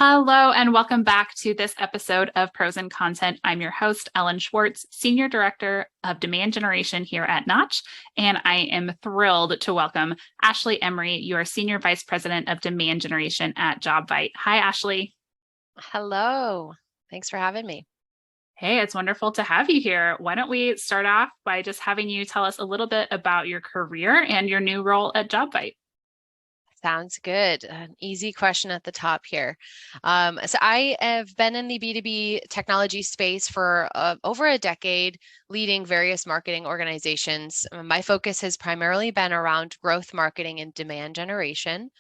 Hello, and welcome back to this episode of Pros and Content. I'm your host, Ellen Schwartz, Senior Director of Demand Generation here at Notch, and I am thrilled to welcome Ashley Emery, your Senior Vice President of Demand Generation at JobVite. Hi, Ashley. Hello. Thanks for having me. Hey, it's wonderful to have you here. Why don't we start off by just having you tell us a little bit about your career and your new role at JobVite? Sounds good. An easy question at the top here. So I have been in the B2B technology space for over a decade, leading various marketing organizations. My focus has primarily been around growth marketing and demand generation.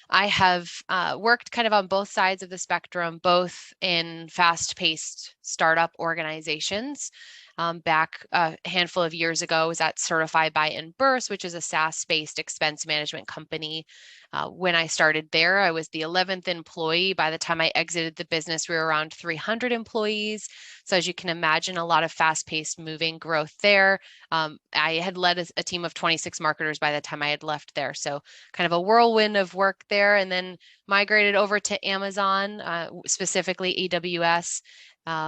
I have worked kind of on both sides of the spectrum, both in fast-paced startup organizations. Back a handful of years ago, I was at Certified by Inburse, which is a SaaS-based expense management company. When I started there, I was the 11th employee. By the time I exited the business, we were around 300 employees. So as you can imagine, a lot of fast-paced moving growth there. I had led a team of 26 marketers by the time I had left there. So kind of a whirlwind of work there, and then migrated over to Amazon, specifically AWS.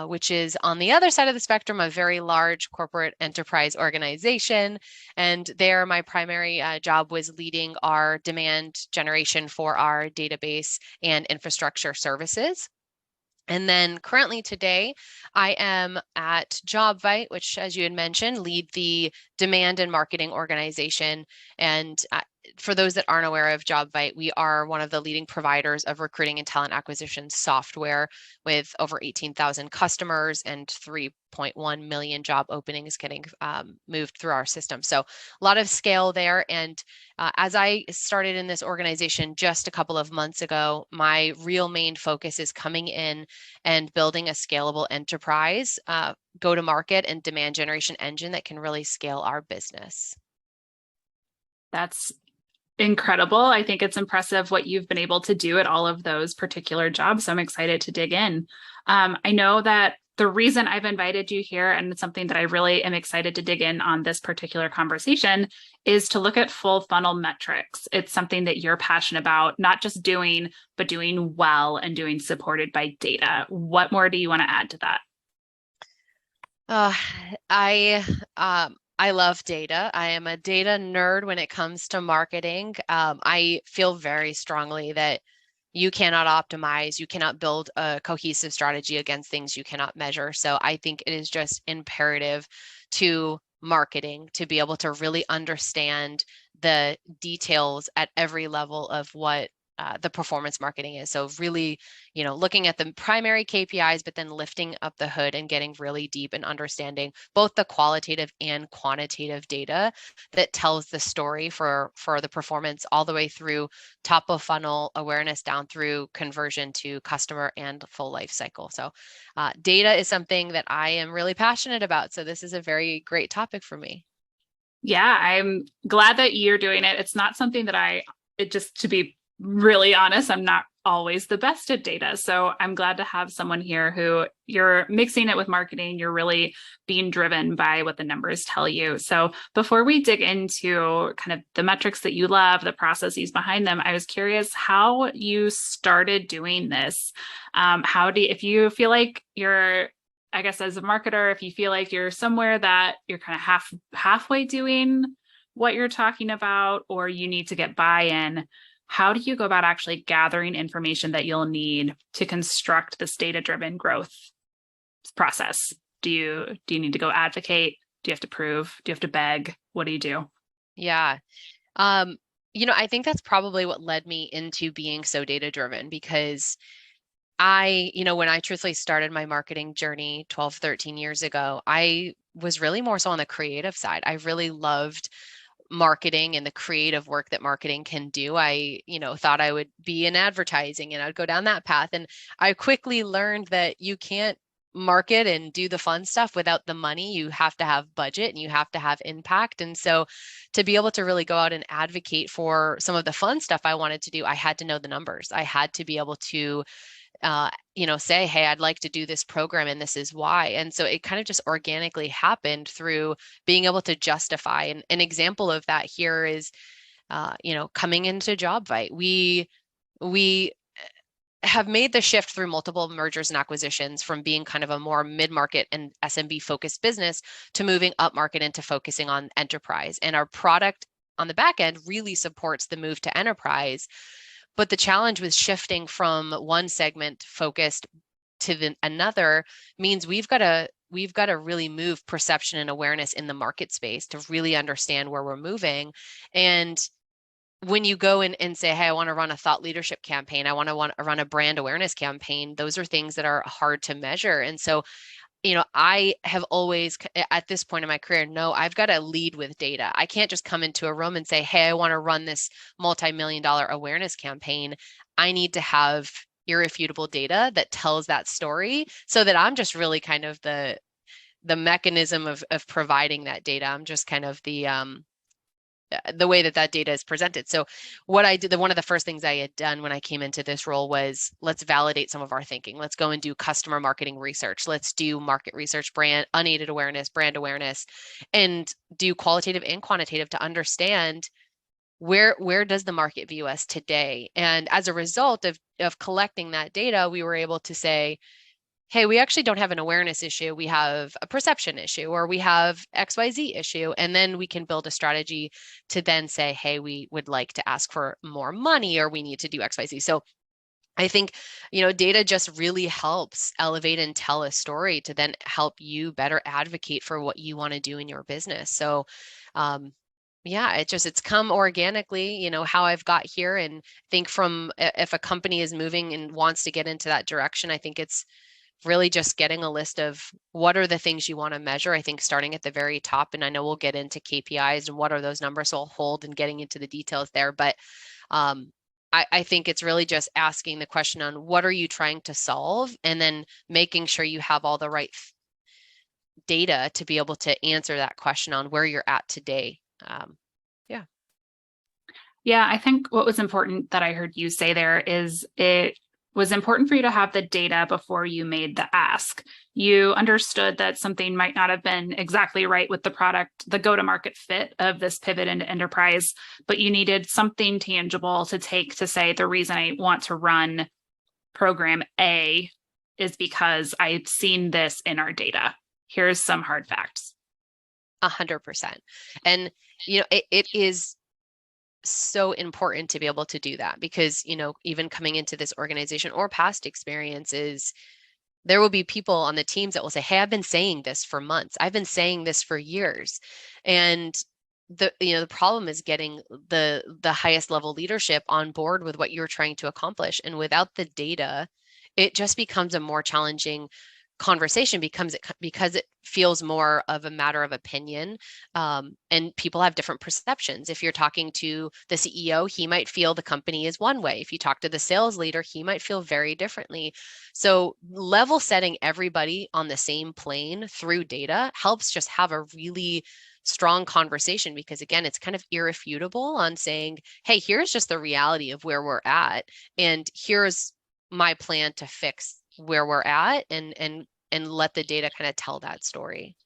Which is on the other side of the spectrum, a very large corporate enterprise organization. And there, my primary job was leading our demand generation for our database and infrastructure services. And then currently today, I am at JobVite, which, as you had mentioned, lead the demand and marketing organization. And for those that aren't aware of JobVite, we are one of the leading providers of recruiting and talent acquisition software with over 18,000 customers and 3.1 million job openings getting moved through our system. So a lot of scale there. And as I started in this organization just a couple of months ago, my real main focus is coming in and building a scalable enterprise, go-to-market and demand generation engine that can really scale our business. That's incredible. I think it's impressive what you've been able to do at all of those particular jobs. So I'm excited to dig in. I know that the reason I've invited you here, and it's something that I really am excited to dig in on this particular conversation, is to look at full funnel metrics. It's something that you're passionate about, not just doing, but doing well and doing supported by data. What more do you want to add to that? I love data. I am a data nerd when it comes to marketing. I feel very strongly that you cannot optimize, you cannot build a cohesive strategy against things you cannot measure. So I think it is just imperative to marketing to be able to really understand the details at every level of what the performance marketing is. So really, looking at the primary KPIs, but then lifting up the hood and getting really deep and understanding both the qualitative and quantitative data that tells the story for the performance all the way through top of funnel awareness down through conversion to customer and full life cycle. So data is something that I am really passionate about. So this is a very great topic for me. Yeah, I'm glad that you're doing it. It's not something that just to be really honest, I'm not always the best at data. So I'm glad to have someone here who you're mixing it with marketing. You're really being driven by what the numbers tell you. So before we dig into kind of the metrics that you love, the processes behind them, I was curious how you started doing this. If you feel like you're, I guess as a marketer, if you feel like you're somewhere that you're kind of halfway doing what you're talking about, or you need to get buy-in, how do you go about actually gathering information that you'll need to construct this data-driven growth process? Do you need to go advocate? Do you have to prove? Do you have to beg? What do you do? Yeah. I think that's probably what led me into being so data-driven, because when I truthfully started my marketing journey 12, 13 years ago, I was really more so on the creative side. I really loved marketing and the creative work that marketing can do. I, thought I would be in advertising and I'd go down that path. And I quickly learned that you can't market and do the fun stuff without the money. You have to have budget and you have to have impact. And so to be able to really go out and advocate for some of the fun stuff I wanted to do, I had to know the numbers. I had to be able to say, hey, I'd like to do this program and this is why. And so it kind of just organically happened through being able to justify. And an example of that here is, coming into JobVite. We have made the shift through multiple mergers and acquisitions from being kind of a more mid-market and SMB focused business to moving up market into focusing on enterprise. And our product on the back end really supports the move to enterprise. But the challenge with shifting from one segment focused to another means we've got to really move perception and awareness in the market space to really understand where we're moving. And when you go in and say, hey, I want to run a thought leadership campaign, I want to run a brand awareness campaign, those are things that are hard to measure. And so, I have always, at this point in my career, no, I've got to lead with data. I can't just come into a room and say, hey, I want to run this multi-million-dollar awareness campaign. I need to have irrefutable data that tells that story so that I'm just really kind of the mechanism of providing that data. I'm just kind of the way that data is presented. So what I did, one of the first things I had done when I came into this role was, let's validate some of our thinking. Let's go and do customer marketing research. Let's do market research, unaided awareness, brand awareness, and do qualitative and quantitative to understand where does the market view us today. And as a result of collecting that data, we were able to say, hey, we actually don't have an awareness issue. We have a perception issue, or we have XYZ issue. And then we can build a strategy to then say, hey, we would like to ask for more money, or we need to do XYZ. So I think, data just really helps elevate and tell a story to then help you better advocate for what you want to do in your business. So, yeah, it's come organically, how I've got here. And think if a company is moving and wants to get into that direction, I think it's really just getting a list of what are the things you want to measure. I think starting at the very top, and I know we'll get into KPIs and what are those numbers, so I'll hold and getting into the details there. But I think it's really just asking the question on what are you trying to solve, and then making sure you have all the right data to be able to answer that question on where you're at today. Yeah, I think what was important that I heard you say there is it was important for you to have the data before you made the ask. You understood that something might not have been exactly right with the product, the go-to-market fit of this pivot into enterprise, but you needed something tangible to take to say, the reason I want to run program A is because I've seen this in our data. Here's some hard facts. 100%. And, it is so important to be able to do that, because even coming into this organization or past experiences, there will be people on the teams that will say, hey, I've been saying this for months, I've been saying this for years. And the problem is getting the highest level leadership on board with what you're trying to accomplish. And without the data, it just becomes a more challenging conversation, because it feels more of a matter of opinion, and people have different perceptions. If you're talking to the CEO, he might feel the company is one way. If you talk to the sales leader, he might feel very differently. So level setting everybody on the same plane through data helps just have a really strong conversation, because again, it's kind of irrefutable on saying, hey, here's just the reality of where we're at, and here's my plan to fix where we're at, and let the data kind of tell that story.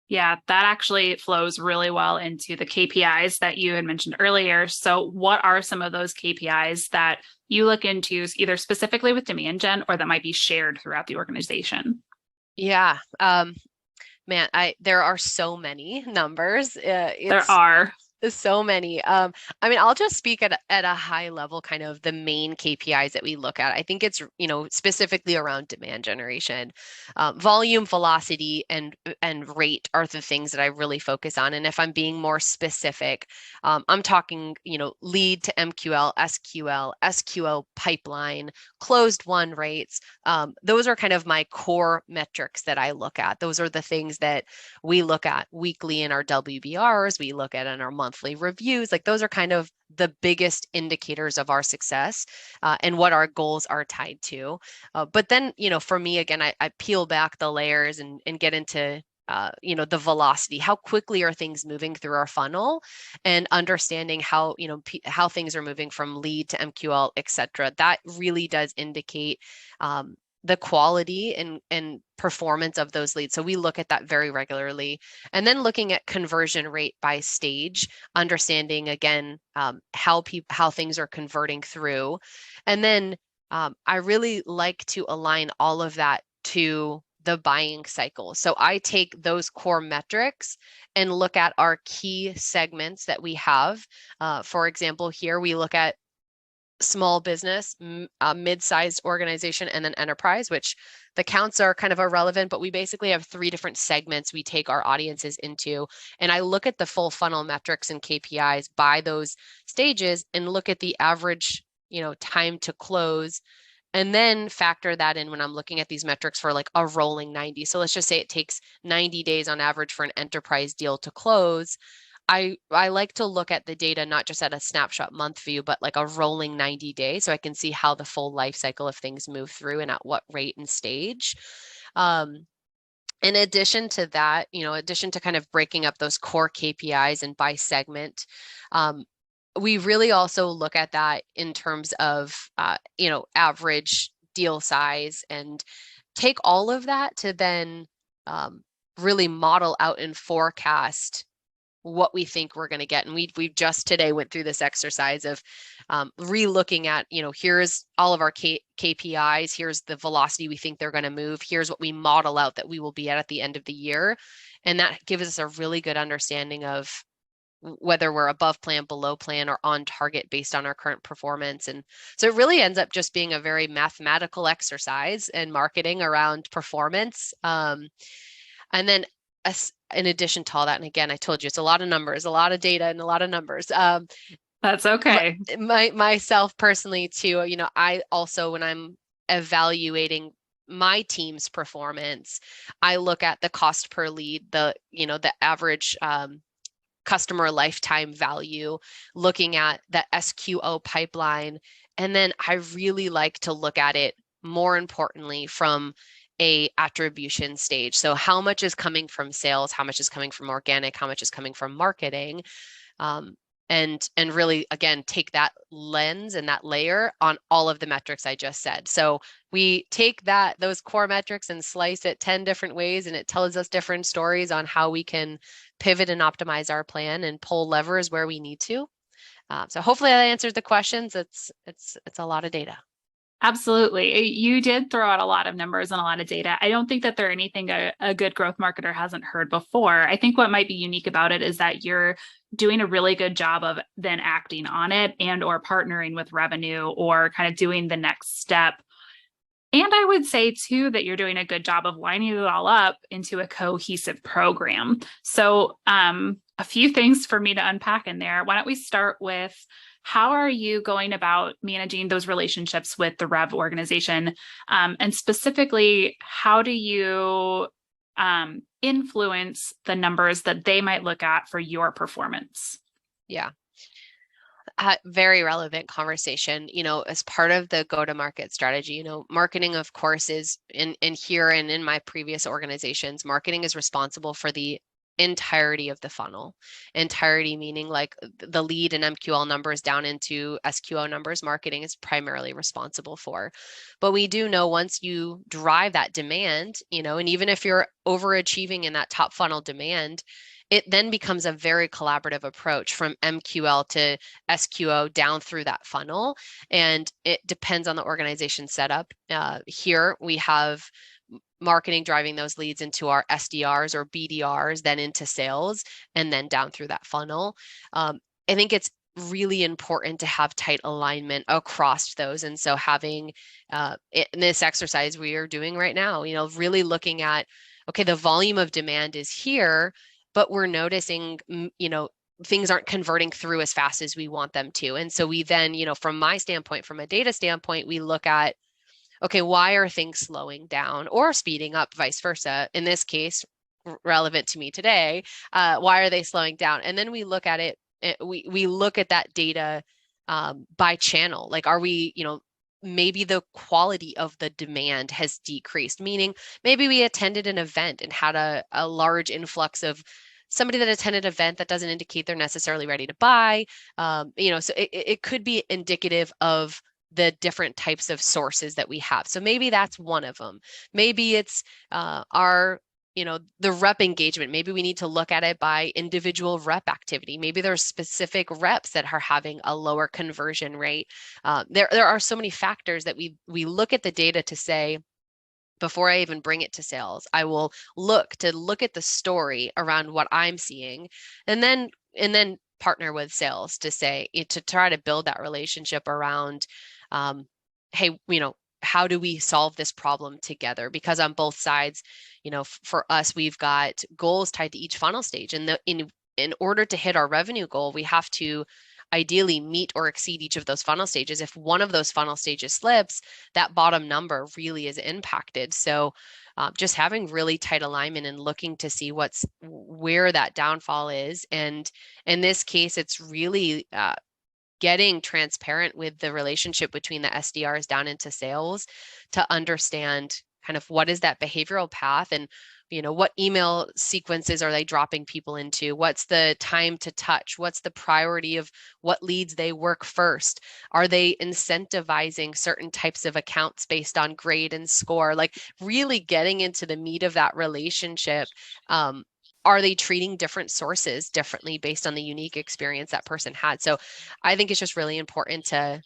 Yeah, that actually flows really well into the KPIs that you had mentioned earlier. So what are some of those KPIs that you look into either specifically with Demand Gen or that might be shared throughout the organization? Yeah, man, there are so many numbers. There are. So many. I'll just speak at a high level, kind of the main KPIs that we look at. I think it's, specifically around demand generation. Volume, velocity, and rate are the things that I really focus on. And if I'm being more specific, I'm talking, lead to MQL, SQL pipeline, closed won rates. Those are kind of my core metrics that I look at. Those are the things that we look at weekly in our WBRs, we look at in our monthly reviews. Like, those are kind of the biggest indicators of our success, and what our goals are tied to. But then, for me, again, I peel back the layers and get into the velocity. How quickly are things moving through our funnel, and understanding how, how things are moving from lead to MQL, et cetera. That really does indicate the quality and performance of those leads. So we look at that very regularly. And then looking at conversion rate by stage, understanding again how things are converting through. And then I really like to align all of that to the buying cycle. So I take those core metrics and look at our key segments that we have. For example, here we look at small business, mid-sized organization, and then enterprise, which the counts are kind of irrelevant, but we basically have 3 different segments we take our audiences into. And I look at the full funnel metrics and KPIs by those stages and look at the average, time to close, and then factor that in when I'm looking at these metrics for like a rolling 90. So let's just say it takes 90 days on average for an enterprise deal to close. I like to look at the data not just at a snapshot month view, but like a rolling 90 days, so I can see how the full life cycle of things move through and at what rate and stage. In addition to that, addition to kind of breaking up those core KPIs and by segment, we really also look at that in terms of, average deal size, and take all of that to then really model out and forecast what we think we're going to get. And we just today went through this exercise of re-looking at, here's all of our KPIs, here's the velocity we think they're going to move, here's what we model out that we will be at the end of the year. And that gives us a really good understanding of whether we're above plan, below plan, or on target based on our current performance. And so it really ends up just being a very mathematical exercise in marketing around performance. And then in addition to all that, and again, I told you it's a lot of numbers, a lot of data, and a lot of numbers. That's okay. Myself personally too, I also, when I'm evaluating my team's performance, I look at the cost per lead, the average customer lifetime value, looking at the SQO pipeline. And then I really like to look at it, more importantly, from a attribution stage. So how much is coming from sales, how much is coming from organic, how much is coming from marketing, and really, again, take that lens and that layer on all of the metrics I just said. So we take those core metrics and slice it 10 different ways, and it tells us different stories on how we can pivot and optimize our plan and pull levers where we need to. So hopefully that answers the questions. It's a lot of data. Absolutely. You did throw out a lot of numbers and a lot of data. I don't think that they're anything a good growth marketer hasn't heard before. I think what might be unique about it is that you're doing a really good job of then acting on it and or partnering with revenue or kind of doing the next step. And I would say too that you're doing a good job of lining it all up into a cohesive program. So a few things for me to unpack in there. Why don't we start with, how are you going about managing those relationships with the Rev organization? And specifically, how do you influence the numbers that they might look at for your performance? Yeah. Very relevant conversation, as part of the go-to-market strategy. Marketing, of course, is in here and in my previous organizations, marketing is responsible for the entirety of the funnel. Entirety meaning like the lead and MQL numbers down into SQO numbers, marketing is primarily responsible for. But we do know once you drive that demand, and even if you're overachieving in that top funnel demand, it then becomes a very collaborative approach from MQL to SQO down through that funnel. And it depends on the organization setup. Here we have marketing driving those leads into our SDRs or BDRs, then into sales, and then down through that funnel. I think it's really important to have tight alignment across those. And so having in this exercise we are doing right now, really looking at, okay, the volume of demand is here, but we're noticing, things aren't converting through as fast as we want them to. And so we then, from my standpoint, from a data standpoint, we look at, okay, why are things slowing down or speeding up, vice versa? In this case, relevant to me today, why are they slowing down? And then we look at it, we look at that data by channel. Like, are we, maybe the quality of the demand has decreased, meaning maybe we attended an event and had a large influx of somebody that attended an event that doesn't indicate they're necessarily ready to buy. So it could be indicative of the different types of sources that we have. So maybe that's one of them. Maybe it's our the rep engagement. Maybe we need to look at it by individual rep activity. Maybe there's specific reps that are having a lower conversion rate. There are so many factors that we look at the data to say, before I even bring it to sales, I will look at the story around what I'm seeing, and then partner with sales to say, to try to build that relationship around, hey, how do we solve this problem together? Because on both sides, for us, we've got goals tied to each funnel stage, and in order to hit our revenue goal, we have to ideally meet or exceed each of those funnel stages. If one of those funnel stages slips, that bottom number really is impacted. So just having really tight alignment and looking to see where that downfall is. And in this case, it's really getting transparent with the relationship between the SDRs down into sales to understand kind of what is that behavioral path, and what email sequences are they dropping people into? What's the time to touch? What's the priority of what leads they work first? Are they incentivizing certain types of accounts based on grade and score? Like really getting into the meat of that relationship. Are they treating different sources differently based on the unique experience that person had? So I think it's just really important to,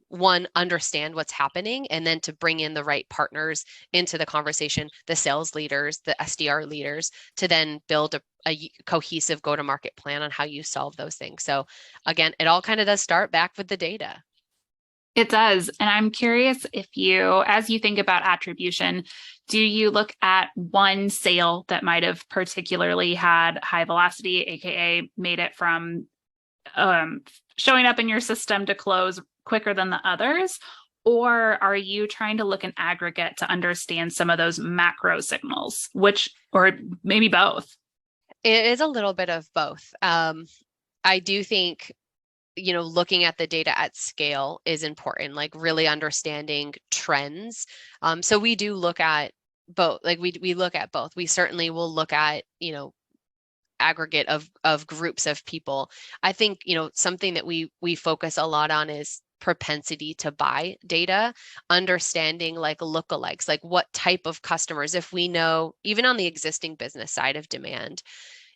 one, understand what's happening, and then to bring in the right partners into the conversation, the sales leaders, the SDR leaders, to then build a cohesive go-to-market plan on how you solve those things. So again, it all kind of does start back with the data. It does. And I'm curious if as you think about attribution, do you look at one sale that might have particularly had high velocity, AKA made it from showing up in your system to close quicker than the others? Or are you trying to look in aggregate to understand some of those macro signals, or maybe both? It is a little bit of both. I do think looking at the data at scale is important, like really understanding trends. So we do look at both, like we look at both. We certainly will look at, aggregate of groups of people. I think, something that we focus a lot on is propensity to buy data, understanding like lookalikes, like what type of customers, if we know, even on the existing business side of demand,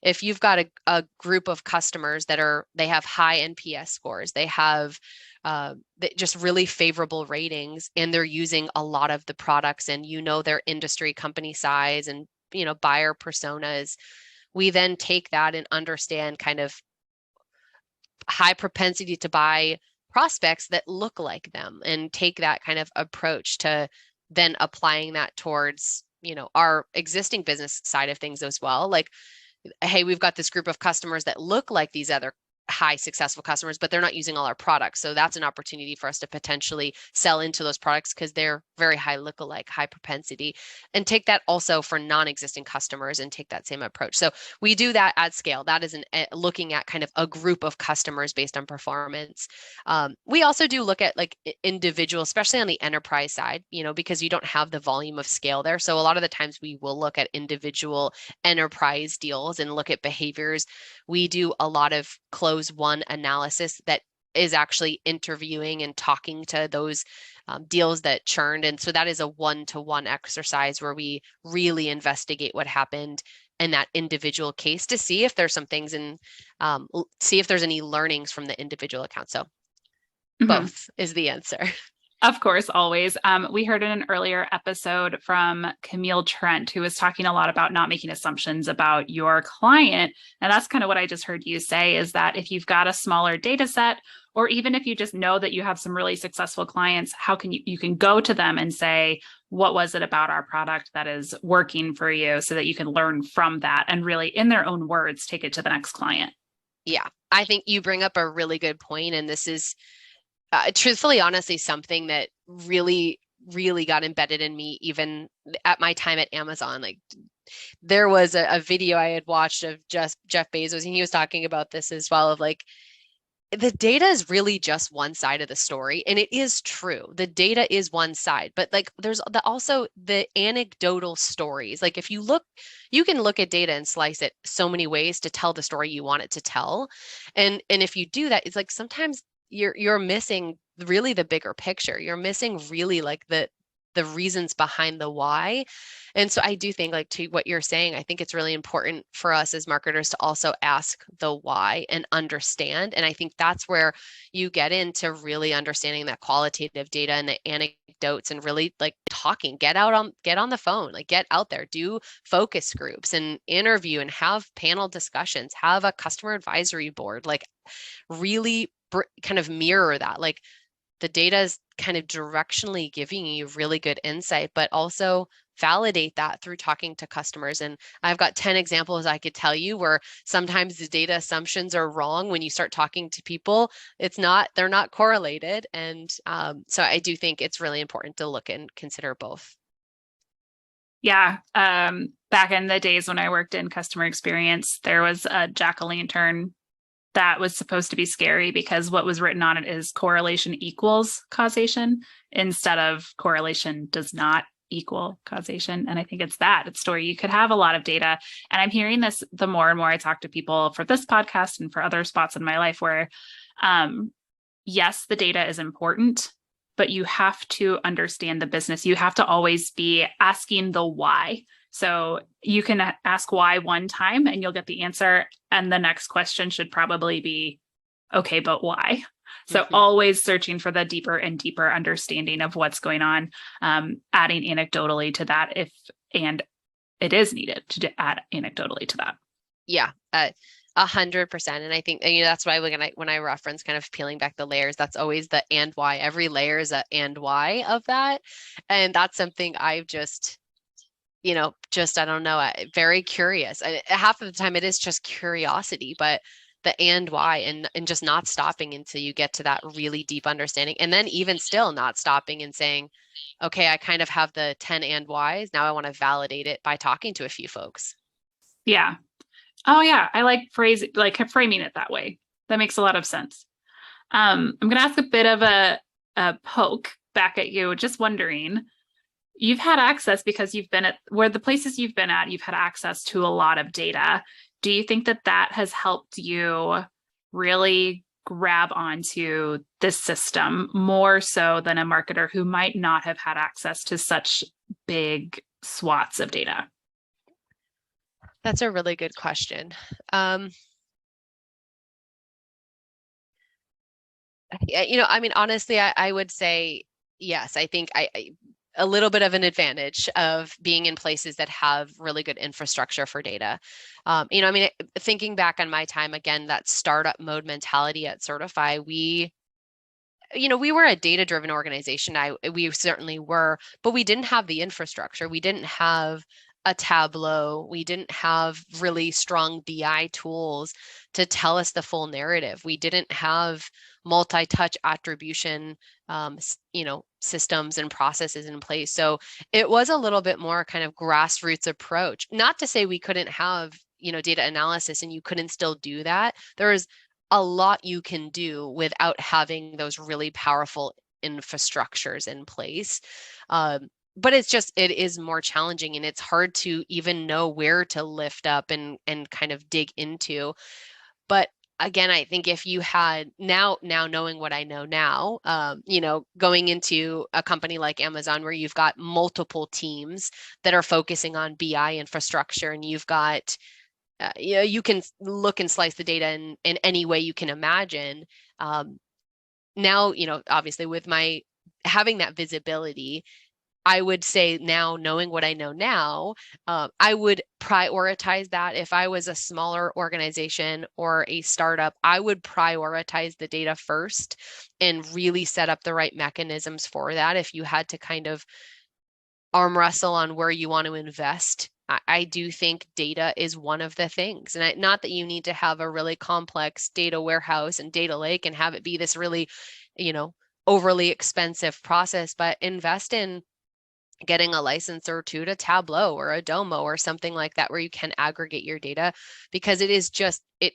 if you've got a group of customers they have high NPS scores, they have just really favorable ratings, and they're using a lot of the products, and their industry, company size, and buyer personas, we then take that and understand kind of high propensity to buy prospects that look like them, and take that kind of approach to then applying that towards our existing business side of things as well. Like, hey, we've got this group of customers that look like these other high successful customers, but they're not using all our products. So that's an opportunity for us to potentially sell into those products because they're very high lookalike, high propensity, and take that also for non-existing customers and take that same approach. So we do that at scale. That is looking at kind of a group of customers based on performance. We also do look at like individual, especially on the enterprise side, because you don't have the volume of scale there. So a lot of the times we will look at individual enterprise deals and look at behaviors. We do a lot of close one analysis that is actually interviewing and talking to those deals that churned. And so that is a one-to-one exercise where we really investigate what happened in that individual case to see if there's some things see if there's any learnings from the individual account. So both is the answer. Of course, always. We heard in an earlier episode from Camille Trent, who was talking a lot about not making assumptions about your client. And that's kind of what I just heard you say, is that if you've got a smaller data set, or even if you just know that you have some really successful clients, how can you can go to them and say, what was it about our product that is working for you, so that you can learn from that and really, in their own words, take it to the next client. Yeah, I think you bring up a really good point. And this is truthfully, honestly, something that really, really got embedded in me, even at my time at Amazon. Like, there was a video I had watched of just Jeff Bezos, and he was talking about this as well, of like, the data is really just one side of the story. And it is true. The data is one side, but like there's also the anecdotal stories. Like if you can look at data and slice it so many ways to tell the story you want it to tell. And if you do that, it's like sometimes you're missing really the bigger picture. You're missing really like the reasons behind the why. And so I do think, like to what you're saying, I think it's really important for us as marketers to also ask the why and understand. And I think that's where you get into really understanding that qualitative data and the anecdotes and really like talking, get on the phone, like get out there, do focus groups and interview and have panel discussions, have a customer advisory board, like really kind of mirror that. Like the data is kind of directionally giving you really good insight, but also validate that through talking to customers. And I've got 10 examples I could tell you where sometimes the data assumptions are wrong when you start talking to people. They're not correlated. And so I do think it's really important to look and consider both. Yeah. Back in the days when I worked in customer experience, there was a jack-o'-lantern that was supposed to be scary because what was written on it is correlation equals causation instead of correlation does not equal causation. And I think it's where you could have a lot of data. And I'm hearing this the more and more I talk to people for this podcast and for other spots in my life where, yes, the data is important, but you have to understand the business. You have to always be asking the why. So you can ask why one time and you'll get the answer. And the next question should probably be, okay, but why? So always searching for the deeper and deeper understanding of what's going on, adding anecdotally to that and it is needed to add anecdotally to that. Yeah, 100%. And I think that's why when I reference kind of peeling back the layers, that's always the and why. Every layer is a and why of that. And that's something I've just I don't know, very curious. Half of the time it is just curiosity, but the and why and just not stopping until you get to that really deep understanding. And then even still not stopping and saying, okay, I kind of have the 10 and whys. Now I want to validate it by talking to a few folks. Yeah. Oh yeah. I like framing it that way. That makes a lot of sense. I'm going to ask a bit of a poke back at you, just wondering, you've had access because you've been at where the places you've been at, you've had access to a lot of data. Do you think that has helped you really grab onto this system more so than a marketer who might not have had access to such big swaths of data? That's a really good question. Honestly, I would say yes. I think a little bit of an advantage of being in places that have really good infrastructure for data. Thinking back on my time, again, that startup mode mentality at Certify, we were a data-driven organization. We certainly were, but we didn't have the infrastructure. We didn't have a Tableau. We didn't have really strong BI tools to tell us the full narrative. We didn't have multi-touch attribution, systems and processes in place. So it was a little bit more kind of grassroots approach. Not to say we couldn't have, data analysis and you couldn't still do that. There is a lot you can do without having those really powerful infrastructures in place. But it is more challenging and it's hard to even know where to lift up and kind of dig into. But again, I think if you had now knowing what I know now, going into a company like Amazon where you've got multiple teams that are focusing on BI infrastructure and you've got you can look and slice the data in any way you can imagine. Now, obviously with my having that visibility, I would say now, knowing what I know now, I would prioritize that. If I was a smaller organization or a startup, I would prioritize the data first and really set up the right mechanisms for that. If you had to kind of arm wrestle on where you want to invest, I do think data is one of the things. And not that you need to have a really complex data warehouse and data lake and have it be this really, overly expensive process, but invest in getting a license or two to Tableau or a Domo or something like that where you can aggregate your data, because it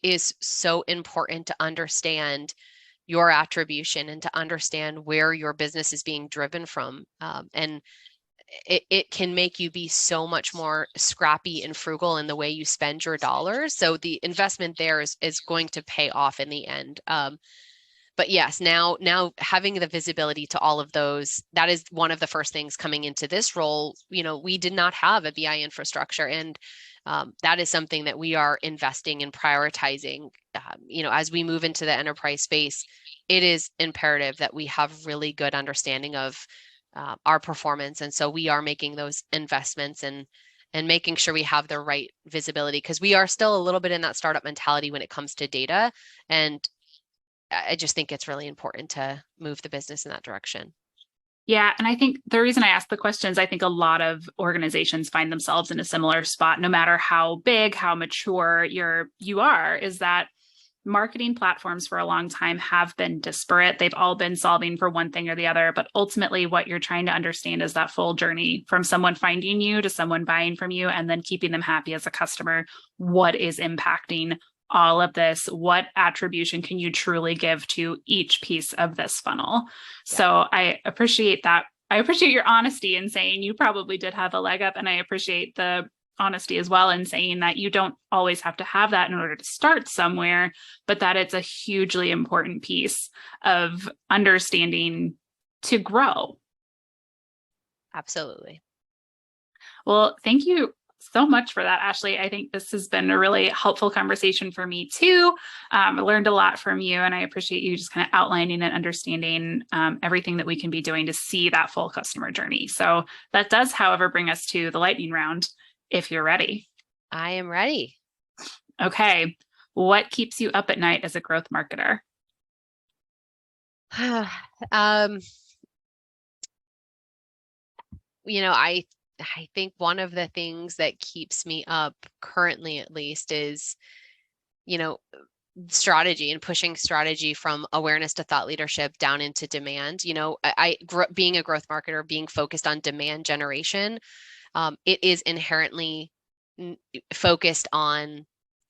is so important to understand your attribution and to understand where your business is being driven from. And it can make you be so much more scrappy and frugal in the way you spend your dollars. So the investment there is going to pay off in the end. But yes, now having the visibility to all of those, that is one of the first things coming into this role. We did not have a BI infrastructure, and that is something that we are investing in prioritizing. As we move into the enterprise space, it is imperative that we have really good understanding of our performance, and so we are making those investments and making sure we have the right visibility, because we are still a little bit in that startup mentality when it comes to data, and I just think it's really important to move the business in that direction. Yeah. And I think the reason I ask the question is I think a lot of organizations find themselves in a similar spot, no matter how big, how mature you are, is that marketing platforms for a long time have been disparate. They've all been solving for one thing or the other. But ultimately, what you're trying to understand is that full journey from someone finding you to someone buying from you and then keeping them happy as a customer. What is impacting all of this? What attribution can you truly give to each piece of this funnel? Yeah. So I appreciate that. I appreciate your honesty in saying you probably did have a leg up, and I appreciate the honesty as well in saying that you don't always have to have that in order to start somewhere, but that it's a hugely important piece of understanding to grow. Absolutely. Well, thank you so much for that, Ashley. I think this has been a really helpful conversation for me too. I learned a lot from you, and I appreciate you just kind of outlining and understanding everything that we can be doing to see that full customer journey. So that does, however, bring us to the lightning round, if you're ready. I am ready. Okay. What keeps you up at night as a growth marketer? I think one of the things that keeps me up currently, at least, is, strategy and pushing strategy from awareness to thought leadership down into demand. Being a growth marketer, being focused on demand generation, it is inherently focused on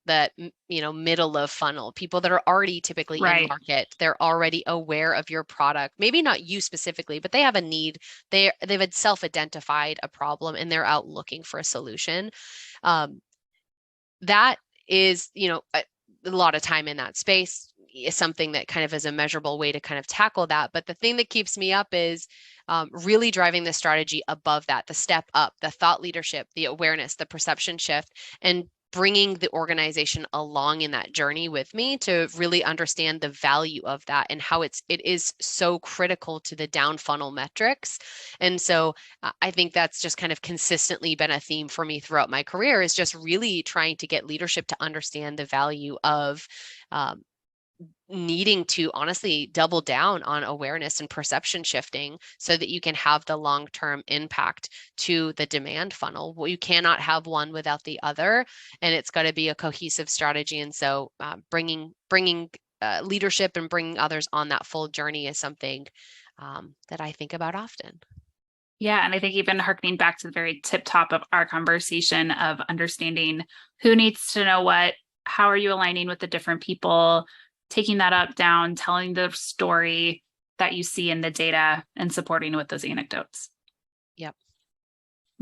the middle of funnel, people that are already typically in market. They're already aware of your product, maybe not you specifically, but they have a need. They've self-identified a problem and they're out looking for a solution. That is, a lot of time in that space is something that kind of is a measurable way to kind of tackle that. But the thing that keeps me up is really driving the strategy above that, the step up, the thought leadership, the awareness, the perception shift, and bringing the organization along in that journey with me to really understand the value of that and how it is so critical to the down funnel metrics. And so I think that's just kind of consistently been a theme for me throughout my career, is just really trying to get leadership to understand the value of needing to honestly double down on awareness and perception shifting so that you can have the long-term impact to the demand funnel. Well, you cannot have one without the other, and it's got to be a cohesive strategy. And so bringing leadership and bringing others on that full journey is something that I think about often. Yeah. And I think even harkening back to the very tip top of our conversation of understanding who needs to know what, how are you aligning with the different people, taking that up, down, telling the story that you see in the data and supporting with those anecdotes. Yep.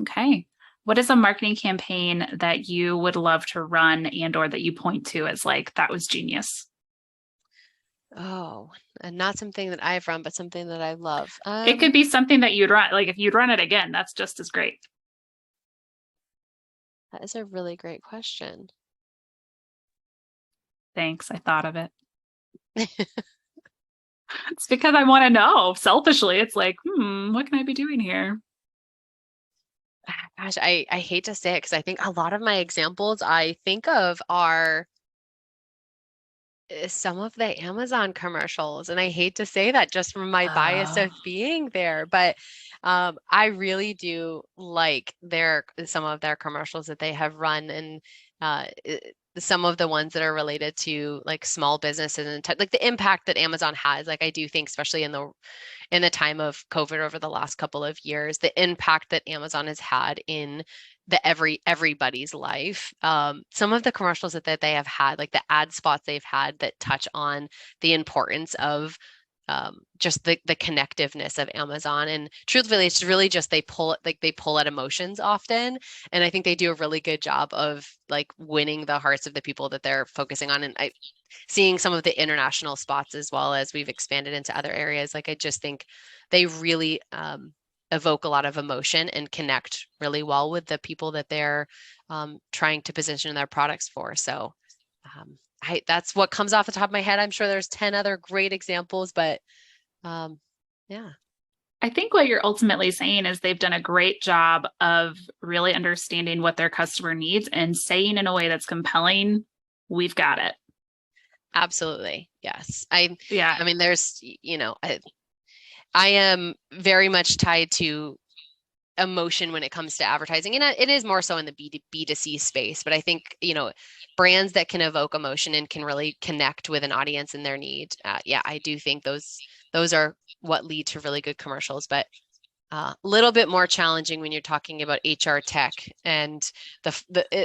Okay. What is a marketing campaign that you would love to run and or that you point to as like, that was genius? Oh, and not something that I've run, but something that I love. It could be something that you'd run, like if you'd run it again, that's just as great. That is a really great question. Thanks. I thought of it. It's because I want to know. Selfishly, it's like, what can I be doing here? Gosh, I hate to say it because I think a lot of my examples I think of are some of the Amazon commercials. And I hate to say that just from my bias of being there, but I really do like some of their commercials that they have run, and some of the ones that are related to like small businesses and like the impact that Amazon has. Like I do think, especially in the time of COVID over the last couple of years, the impact that Amazon has had in everybody's life. Some of the commercials that they have had, like the ad spots they've had that touch on the importance of just the connectiveness of Amazon. And truthfully, it's really just they pull at emotions often. And I think they do a really good job of like winning the hearts of the people that they're focusing on. And seeing some of the international spots as well as we've expanded into other areas. Like I just think they really evoke a lot of emotion and connect really well with the people that they're trying to position their products for. So that's what comes off the top of my head. I'm sure there's 10 other great examples, but yeah. I think what you're ultimately saying is they've done a great job of really understanding what their customer needs and saying in a way that's compelling, we've got it. Absolutely. Yes. I Yeah. mean, there's, I am very much tied to emotion when it comes to advertising, and it is more so in the B2C space, but I think brands that can evoke emotion and can really connect with an audience and their need, I do think those are what lead to really good commercials. But a little bit more challenging when you're talking about HR tech, and a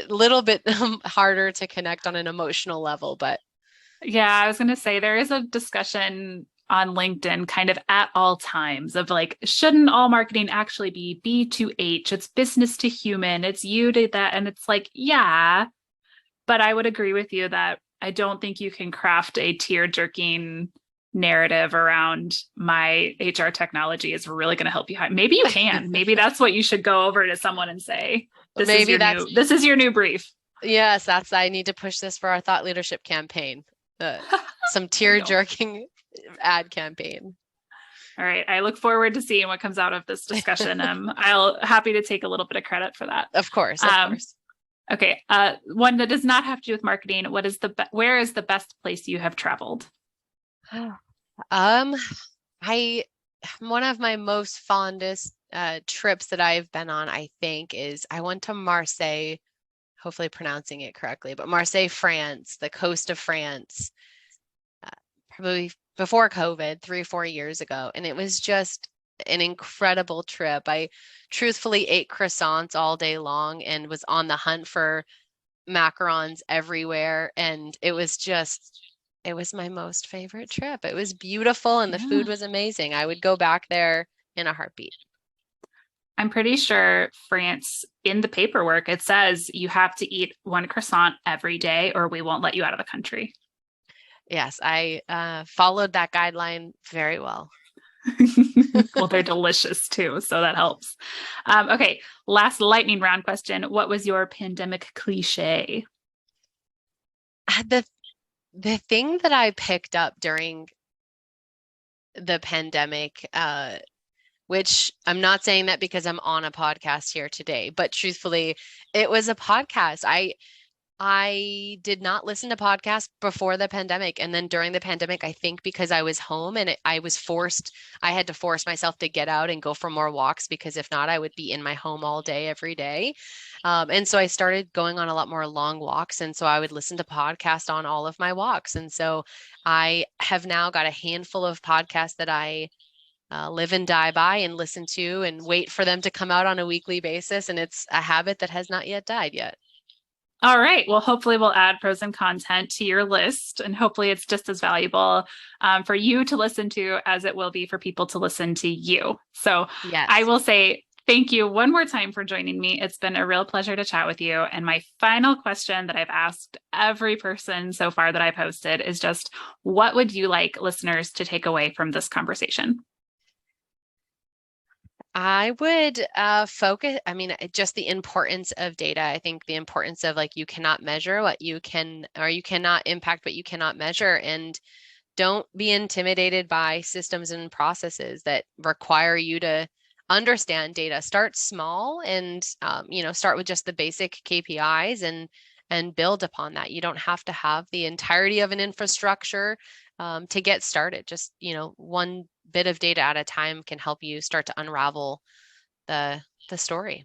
little bit harder to connect on an emotional level. But yeah, I was going to say there is a discussion on LinkedIn kind of at all times of like, shouldn't all marketing actually be B2H? It's business to human. It's you to that. And it's like, yeah, but I would agree with you that I don't think you can craft a tear jerking narrative around my HR technology is really going to help you. Maybe you can. Maybe that's what you should go over to someone and say, this is your new brief. Yes, I need to push this for our thought leadership campaign. Some tear jerking ad campaign. All right. I look forward to seeing what comes out of this discussion. I'll happy to take a little bit of credit for that. Of course. Okay. One that does not have to do with marketing. Where is the best place you have traveled? One of my most fondest trips that I've been on, I think, is I went to Marseille, hopefully pronouncing it correctly, but Marseille, France, the coast of France, probably before COVID, 3 or 4 years ago. And it was just an incredible trip. I truthfully ate croissants all day long and was on the hunt for macarons everywhere. And it was my most favorite trip. It was beautiful and the food was amazing. I would go back there in a heartbeat. I'm pretty sure France, in the paperwork, it says you have to eat 1 croissant every day or we won't let you out of the country. Yes, I followed that guideline very well. Well, they're delicious too, so that helps. Okay, last lightning round question. What was your pandemic cliche? The thing that I picked up during the pandemic, which I'm not saying that because I'm on a podcast here today, but truthfully, it was a podcast. I did not listen to podcasts before the pandemic. And then during the pandemic, I think because I was home and I had to force myself to get out and go for more walks, because if not, I would be in my home all day, every day. And so I started going on a lot more long walks. And so I would listen to podcasts on all of my walks. And so I have now got a handful of podcasts that I live and die by and listen to and wait for them to come out on a weekly basis. And it's a habit that has not yet died yet. All right. Well, hopefully we'll add pros and content to your list, and hopefully it's just as valuable for you to listen to as it will be for people to listen to you. So yes. I will say thank you one more time for joining me. It's been a real pleasure to chat with you. And my final question that I've asked every person so far that I've hosted is just, what would you like listeners to take away from this conversation? I would focus, just the importance of data. I think the importance of you cannot measure what you can, or you cannot impact what you cannot measure. And don't be intimidated by systems and processes that require you to understand data. Start small and, start with just the basic KPIs and build upon that. You don't have to have the entirety of an infrastructure to get started. Just, one bit of data at a time can help you start to unravel the story.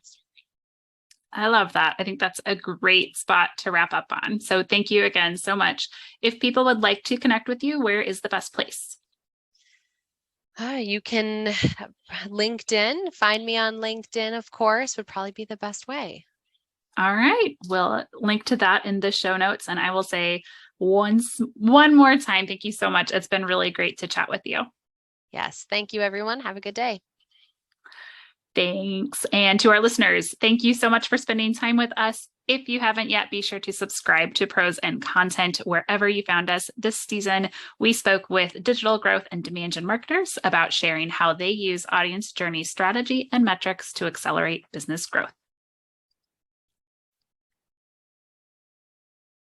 I love that. I think that's a great spot to wrap up on. So thank you again so much. If people would like to connect with you, where is the best place? You can LinkedIn, find me on LinkedIn, of course, would probably be the best way. All right. We'll link to that in the show notes. And I will say one more time, thank you so much. It's been really great to chat with you. Yes. Thank you, everyone. Have a good day. Thanks. And to our listeners, thank you so much for spending time with us. If you haven't yet, be sure to subscribe to Pros and Content wherever you found us. This season, we spoke with digital growth and demand gen marketers about sharing how they use audience journey strategy and metrics to accelerate business growth.